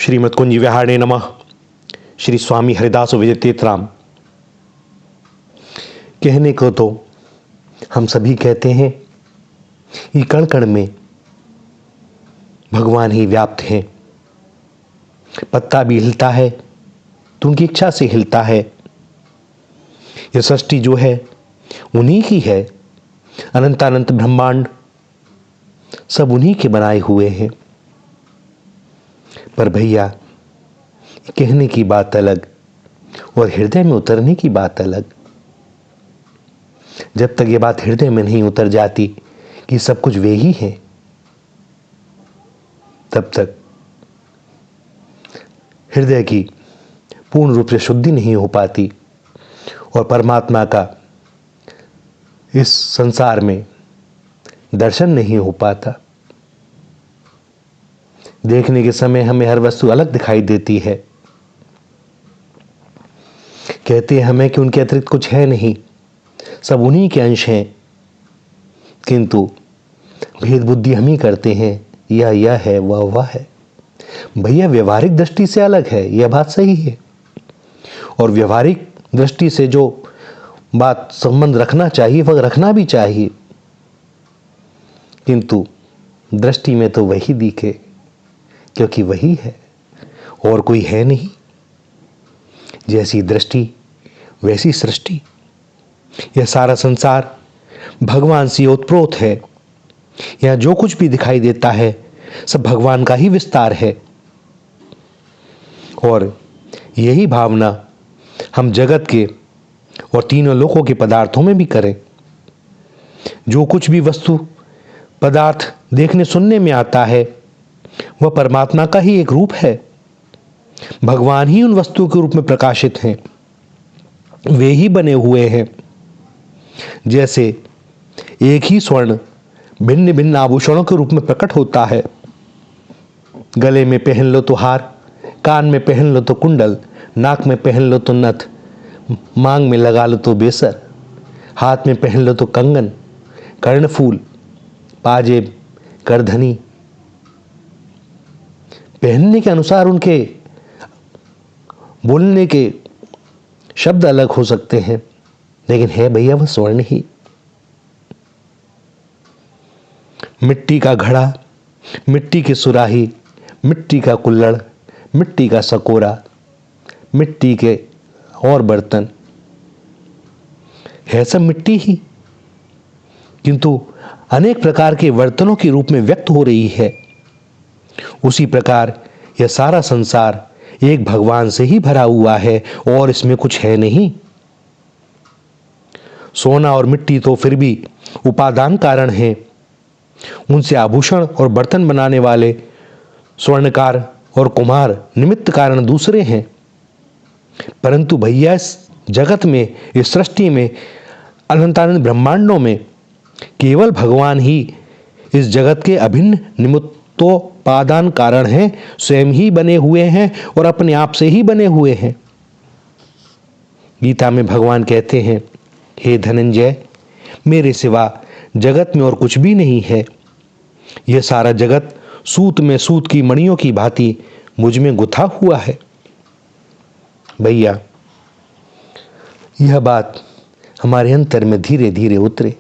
श्रीमद् कुंज विहारणे नमः। श्री स्वामी हरिदास विजय तीर्थराम। कहने को तो हम सभी कहते हैं कि कण कण में भगवान ही व्याप्त हैं। पत्ता भी हिलता है तो उनकी इच्छा से हिलता है। यह सृष्टि जो है उन्हीं की है। अनंतानंत ब्रह्मांड सब उन्हीं के बनाए हुए हैं। पर भैया, कहने की बात अलग और हृदय में उतरने की बात अलग। जब तक ये बात हृदय में नहीं उतर जाती कि सब कुछ वे ही है, तब तक हृदय की पूर्ण रूप से शुद्धि नहीं हो पाती और परमात्मा का इस संसार में दर्शन नहीं हो पाता। देखने के समय हमें हर वस्तु अलग दिखाई देती है। कहते हैं हमें कि उनके अतिरिक्त कुछ है नहीं, सब उन्हीं के अंश हैं, किंतु भेद बुद्धि हम ही करते हैं। यह है, वह है। भैया, व्यवहारिक दृष्टि से अलग है, यह बात सही है। और व्यवहारिक दृष्टि से जो बात संबंध रखना चाहिए वह रखना भी चाहिए, किंतु दृष्टि में तो वही दिखे, क्योंकि वही है और कोई है नहीं। जैसी दृष्टि वैसी सृष्टि। यह सारा संसार भगवान से ओतप्रोत है। यह जो कुछ भी दिखाई देता है सब भगवान का ही विस्तार है। और यही भावना हम जगत के और तीनों लोकों के पदार्थों में भी करें। जो कुछ भी वस्तु पदार्थ देखने सुनने में आता है वह परमात्मा का ही एक रूप है। भगवान ही उन वस्तुओं के रूप में प्रकाशित हैं, वे ही बने हुए हैं। जैसे एक ही स्वर्ण भिन्न भिन्न आभूषणों के रूप में प्रकट होता है। गले में पहन लो तो हार, कान में पहन लो तो कुंडल, नाक में पहन लो तो नथ, मांग में लगा लो तो बेसर, हाथ में पहन लो तो कंगन, कर्णफूल, पाजेब, करधनी। पहनने के अनुसार उनके बोलने के शब्द अलग हो सकते हैं, लेकिन है भैया वह स्वर्ण ही। मिट्टी का घड़ा, मिट्टी की सुराही, मिट्टी का कुल्हड़, मिट्टी का सकोरा, मिट्टी के और बर्तन, है सब मिट्टी ही, किंतु अनेक प्रकार के बर्तनों के रूप में व्यक्त हो रही है। उसी प्रकार यह सारा संसार एक भगवान से ही भरा हुआ है और इसमें कुछ है नहीं। सोना और मिट्टी तो फिर भी उपादान कारण हैं। उनसे आभूषण और बर्तन बनाने वाले स्वर्णकार और कुम्हार निमित्त कारण दूसरे हैं। परंतु भैया, इस जगत में, इस सृष्टि में, अनंतानंत ब्रह्मांडों में केवल भगवान ही इस जगत के अभिन्न निमित्तोपादान कारण हैं, स्वयं ही बने हुए हैं और अपने आप से ही बने हुए हैं। गीता में भगवान कहते हैं, हे धनंजय, मेरे सिवा जगत में और कुछ भी नहीं है। यह सारा जगत सूत में सूत की मणियों की भांति मुझ में गुथा हुआ है। भैया, यह बात हमारे अंतर में धीरे धीरे उतरे।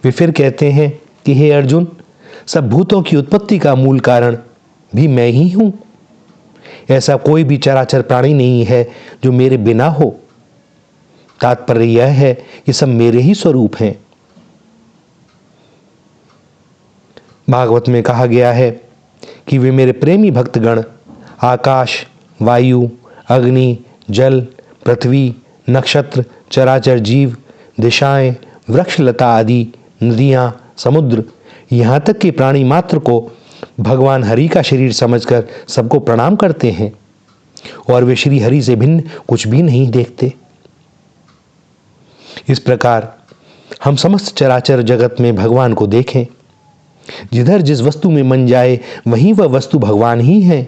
वे फिर कहते हैं कि हे अर्जुन, सब भूतों की उत्पत्ति का मूल कारण भी मैं ही हूं। ऐसा कोई भी चराचर प्राणी नहीं है जो मेरे बिना हो। तात्पर्य यह है कि सब मेरे ही स्वरूप हैं। भागवत में कहा गया है कि वे मेरे प्रेमी भक्तगण आकाश, वायु, अग्नि, जल, पृथ्वी, नक्षत्र, चराचर जीव, दिशाएं, वृक्ष लता आदि, नदियां, समुद्र, यहाँ तक कि प्राणी मात्र को भगवान हरि का शरीर समझकर सबको प्रणाम करते हैं और वे श्री हरि से भिन्न कुछ भी नहीं देखते। इस प्रकार हम समस्त चराचर जगत में भगवान को देखें। जिधर जिस वस्तु में मन जाए वहीं वह वस्तु भगवान ही है।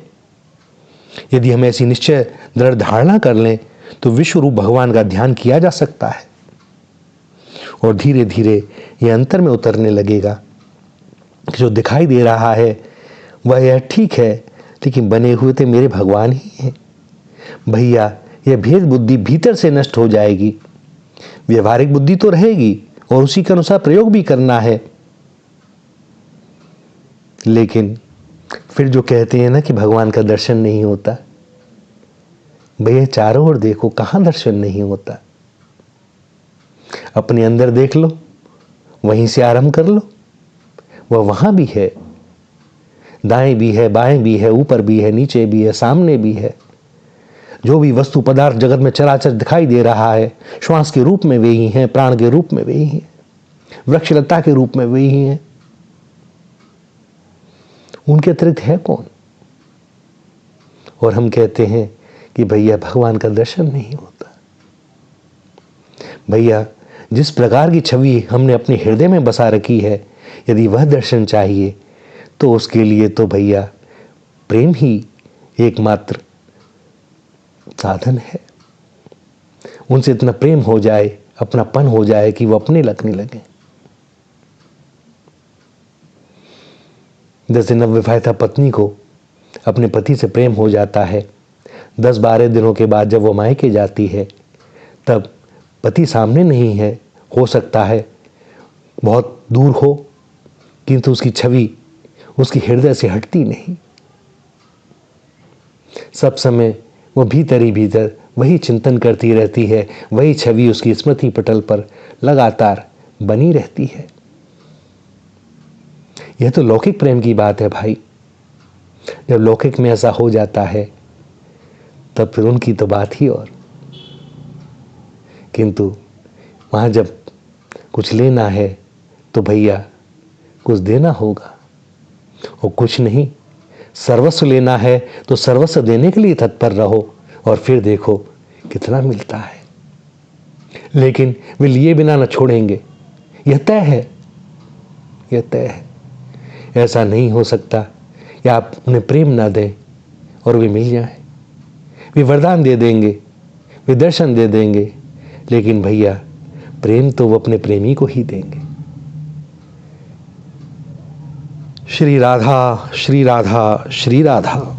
यदि हम ऐसी निश्चय दृढ़ धारणा कर लें तो विश्व रूप भगवान का ध्यान किया जा सकता है और धीरे धीरे यह अंतर में उतरने लगेगा। जो दिखाई दे रहा है वह यह ठीक है, लेकिन बने हुए तो मेरे भगवान ही हैं। भैया यह भेद बुद्धि भीतर से नष्ट हो जाएगी। व्यवहारिक बुद्धि तो रहेगी और उसी के अनुसार प्रयोग भी करना है, लेकिन फिर जो कहते हैं ना कि भगवान का दर्शन नहीं होता, भैया चारों ओर देखो, कहां दर्शन नहीं होता। अपने अंदर देख लो, वहीं से आरंभ कर लो। वह वहां भी है, दाएं भी है, बाएं भी है, ऊपर भी है, नीचे भी है, सामने भी है। जो भी वस्तु पदार्थ जगत में चराचर दिखाई दे रहा है, श्वास के रूप में वे ही हैं, प्राण के रूप में वे ही हैं, वृक्षलता के रूप में वे ही हैं। उनके अतिरिक्त है कौन? और हम कहते हैं कि भैया भगवान का दर्शन नहीं होता। भैया जिस प्रकार की छवि हमने अपने हृदय में बसा रखी है, यदि वह दर्शन चाहिए तो उसके लिए तो भैया प्रेम ही एकमात्र साधन है। उनसे इतना प्रेम हो जाए, अपनापन हो जाए कि वो अपने लगने लगे। जैसे नवविवाहिता पत्नी को अपने पति से प्रेम हो जाता है, 10-12 दिनों के बाद जब वो मायके जाती है, तब पति सामने नहीं है, हो सकता है बहुत दूर हो, किंतु उसकी छवि उसकी हृदय से हटती नहीं। सब समय वो भीतर ही भीतर वही चिंतन करती रहती है, वही छवि उसकी स्मृति पटल पर लगातार बनी रहती है। यह तो लौकिक प्रेम की बात है भाई। जब लौकिक में ऐसा हो जाता है तब फिर उनकी तो बात ही और। किंतु वहां जब कुछ लेना है तो भैया कुछ देना होगा, और कुछ नहीं, सर्वस्व लेना है तो सर्वस्व देने के लिए तत्पर रहो, और फिर देखो कितना मिलता है। लेकिन वे लिए बिना न छोड़ेंगे, यह तय है, यह तय है। ऐसा नहीं हो सकता कि आप उन्हें प्रेम ना दें और वे मिल जाएं। वे वरदान दे देंगे, वे दर्शन दे देंगे, लेकिन भैया प्रेम तो वो अपने प्रेमी को ही देंगे। श्री राधा, श्री राधा, श्री राधा।